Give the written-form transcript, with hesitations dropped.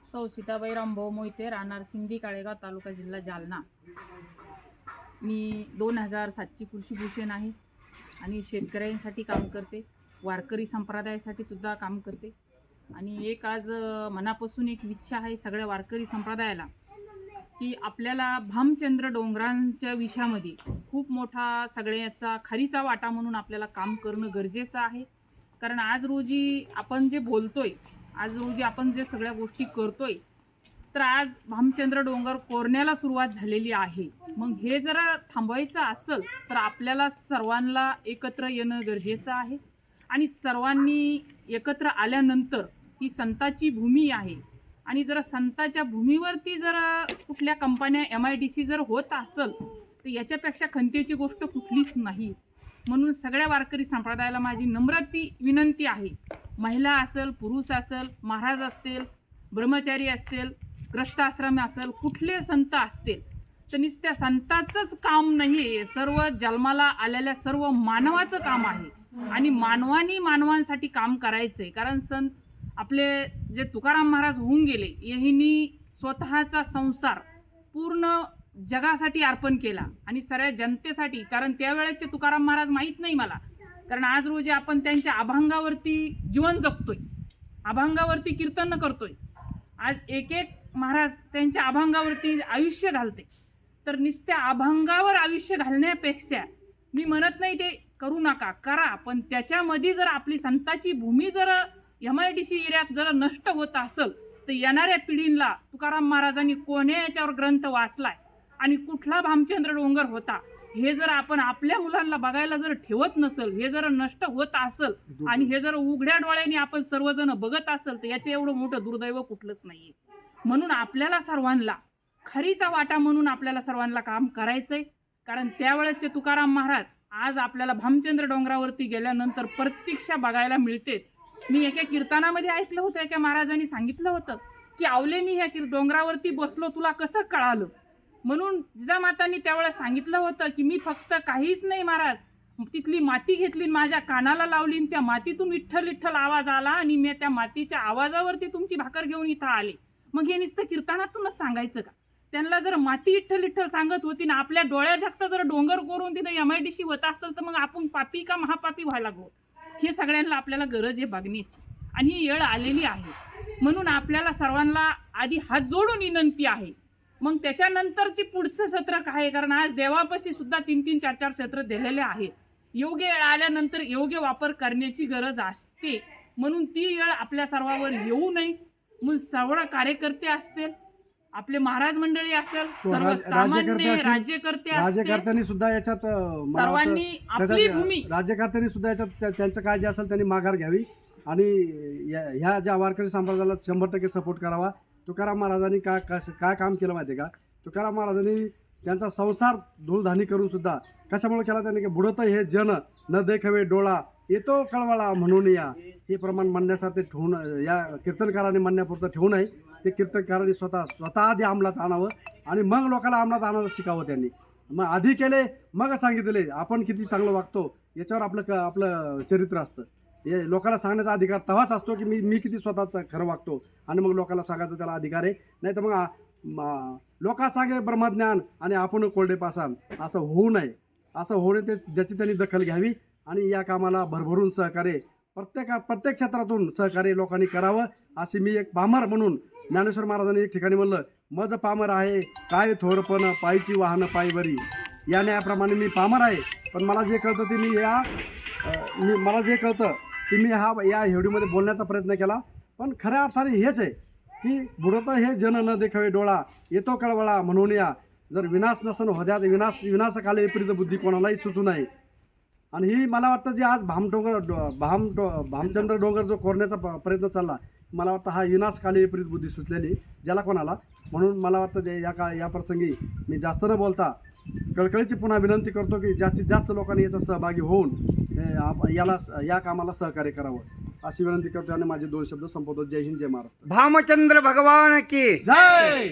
सौ सीताबाई रामभाऊ मोहिते, राहणार सिंधी काळेगाव, तालुका जिल्हा जालना। मी 2007ची कृषीभूषण आहे आणि शेतकऱ्यांसाठी काम करते, वारकरी संप्रदायासाठी सुद्धा काम करते। आणि एक आज मनापासून एक इच्छा आहे सगळ्या वारकरी संप्रदायाला की आपल्याला भामचंद्र डोंगरांच्या विषयामध्ये खूप मोठा सगळ्याचा खरीचा वाटा म्हणून आपल्याला काम करणं गरजेचं आहे। कारण आज रोजी आपण जे बोलतोय, आज रोजी आपण जे सगळ्या गोष्टी करतोय, तर आज भामचंद्र डोंगर कोरण्याला सुरुवात झालेली आहे। मग हे जर थांबवायचं असेल तर आपल्याला सर्वांना एकत्र येणं गरजेचं आहे। आणि सर्वांनी एकत्र आल्यानंतर ही संताची भूमी आहे आणि जर संताच्या भूमीवरती जर कुठल्या कंपन्या MIDC जर होत असेल तर याच्यापेक्षा खंतेची गोष्ट कुठलीच नाही। म्हणून सगळ्या वारकरी संप्रदायाला माझी नम्र विनंती आहे, महिला असेल, पुरुष असेल, महाराज असतील, ब्रह्मचारी असतील, ग्रस्त आश्रम असेल, कुठले संत असतील, तर नुसत्या संताचंच काम नाही, सर्व जन्माला आलेल्या सर्व मानवाचं काम आहे। आणि मानवानी मानवांसाठी काम करायचं आहे। कारण संत आपले जे तुकाराम महाराज होऊन गेले, यांनी स्वतःचा संसार पूर्ण जगासाठी अर्पण केला आणि सर्व जनतेसाठी। कारण त्यावेळेचे तुकाराम महाराज माहीत नाही मला, कारण आज रोजी आपण त्यांच्या अभंगावरती जीवन जगतोय, अभंगावरती कीर्तन करतोय। आज एक एक महाराज त्यांच्या अभंगावरती आयुष्य घालते। तर नुसत्या अभंगावर आयुष्य घालण्यापेक्षा मी म्हणत नाही ते करू नका, करा, पण त्याच्यामध्ये जर आपली संताची भूमी जर MIDC एरियात जर नष्ट होत असेल तर येणाऱ्या पिढींना तुकाराम महाराजांनी कोण्या याच्यावर ग्रंथ वाचलाय आणि कुठला भामचंद्र डोंगर होता हे जर आपण आपल्या मुलांना बघायला जर ठेवत नसेल, हे जर नष्ट होत असेल आणि हे जर उघड्या डोळ्यांनी आपण सर्वजण बघत असेल तर याचे एवढं मोठं दुर्दैव कुठलंच नाहीये। म्हणून आपल्याला सर्वांना खरीचा वाटा म्हणून आपल्याला सर्वांना काम करायचंय। कारण त्यावेळेचे तुकाराम महाराज आज आपल्याला भामचंद्र डोंगरावरती गेल्यानंतर प्रत्यक्ष बघायला मिळते। मी एका कीर्तनामध्ये ऐकलं होतं, एका महाराजांनी सांगितलं होतं की आवले मी ह्या डोंगरावरती बसलो, तुला कसं कळालं? म्हणून जिजामातांनी त्यावेळेस सांगितलं होतं की मी फक्त काहीच नाही महाराज, तिथली माती घेतली, माझ्या कानाला लावली, त्या मातीतून विठ्ठल विठ्ठल आवाज आला आणि मी त्या मातीच्या आवाजावरती तुमची भाकर घेऊन इथं आले। मग हे नुसतं कीर्तनातूनच सांगायचं का? त्यांना जर माती विठ्ठल विठ्ठल सांगत होती ना, आपल्या डोळ्यात धकतं जर डोंगर कोरून तिथं MIDC होत असेल तर मग आपण पापी का महापापी व्हायला लागलो? हे सगळ्यांना आपल्याला गरज आहे बघण्याची आणि ही वेळ आलेली आहे। म्हणून आपल्याला सर्वांना आधी हात जोडून विनंती आहे, मग त्याच्यानंतरची पुढचं सत्र काय? कारण आज देवापाशी सुद्धा 3-3, 4-4 सत्र दिलेले आहेत। योग्य वेळ आल्यानंतर योग्य वापर करण्याची गरज असते। म्हणून ती वेळ आपल्या सर्वांवर येऊ नये। मग सर्व कार्यकर्ते असतील, आपले महाराज मंडळी असेल, सर्वसामान्य राज्यकर्त्यांनी सुद्धा याच्यात सर्वांनी आपली भूमी, राज्यकर्त्यांनी सुद्धा याच्यात त्यांचं काय जे असेल त्यांनी माघार घ्यावी आणि ह्या ज्या वारकरी संप्रदायाला 100% सपोर्ट करावा। तुकाराम महाराजांनी काय काम केलं माहिती आहे का? तुकाराम महाराजांनी त्यांचा संसार धूळधानी करून सुद्धा कशामुळे केला त्यांनी की बुडत हे जन न देखावे डोळा येतो कळवळा म्हणून या, हे प्रमाण म्हणण्यासारखे ठेवून या कीर्तनकारांनी म्हणण्यापुरतं ठेवू नये। ते कीर्तनकारांनी स्वतः आधी अंमलात आणावं आणि मग लोकांना अंमलात आणायला शिकावं। त्यांनी मग आधी केले मग सांगितले आपण किती चांगलं वागतो याच्यावर आपलं चरित्र असतं। हे लोकांना सांगण्याचा अधिकार तेव्हाच असतो की मी किती स्वतःच खरं वागतो आणि मग लोकांना सांगायचा त्याला अधिकार आहे। नाही तर मग लोका सांगे ब्रह्मज्ञान आणि आपण कोरडे पाषाण, असं होऊ नये। असं होऊ नये, ते ज्याची त्यांनी दखल घ्यावी आणि या कामाला भरभरून सहकार्य प्रत्येक क्षेत्रातून सहकार्य लोकांनी करावं। अशी मी एक पामर म्हणून ज्ञानेश्वर महाराजांनी एक ठिकाणी म्हणलं, मज पामर आहे काय थोरपण पायची वाहन पायवरी, या न्यायाप्रमाणे मी पामर आहे, पण मला जे कळतं ते मी या हेवडीमध्ये बोलण्याचा प्रयत्न केला। पण खऱ्या अर्थाने हेच आहे की बुडत हे जन न देखावे डोळा येतो कळवळा म्हणून या, जर विनाश नसन होद्यात विनाशकाले विपरीत बुद्धी कोणालाही सुचू नये। आणि ही मला वाटतं जे आज भामचंद्र डोंगर जो कोरण्याचा प्रयत्न चालला, मला वाटतं हा विनाशकाले विपरीत बुद्धी सुचलेली ज्याला कोणाला। म्हणून मला वाटतं जे या प्रसंगी मी जास्त न बोलता कळकळीची पुन्हा विनंती करतो की जास्तीत जास्त लोकांनी याचा सहभागी होऊन या कामाला सहकार्य करावं अशी विनंती करतो आणि माझे 2 शब्द संपवतो। जय हिंद, जय महाराष्ट्र। भामचंद्र भगवान की जय।